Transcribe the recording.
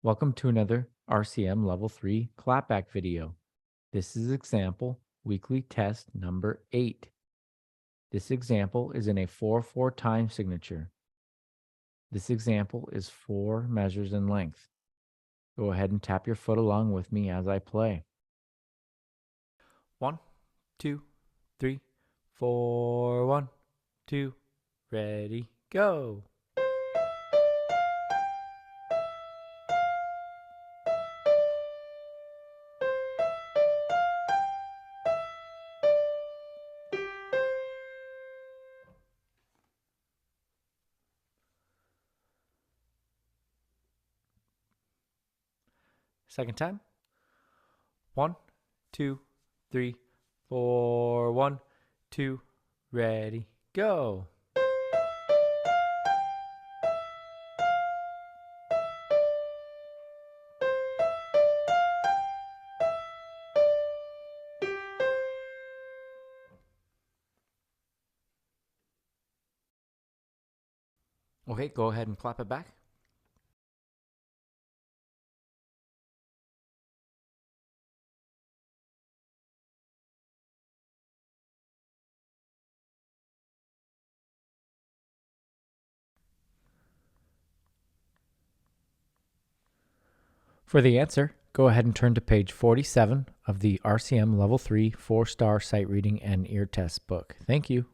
Welcome to another RCM Level 3 Clapback video. This is example weekly test number 8. This example is in a 4/4 time signature. This example is 4 measures in length. Go ahead and tap your foot along with me as I play. 1, 2, 3, 4, 1, 2, ready, go. Second time. 1, 2, 3, 4, 1, 2, ready, go. Okay, go ahead and clap it back. For the answer, go ahead and turn to page 47 of the RCM Level 3 4-star sight reading and ear test book. Thank you.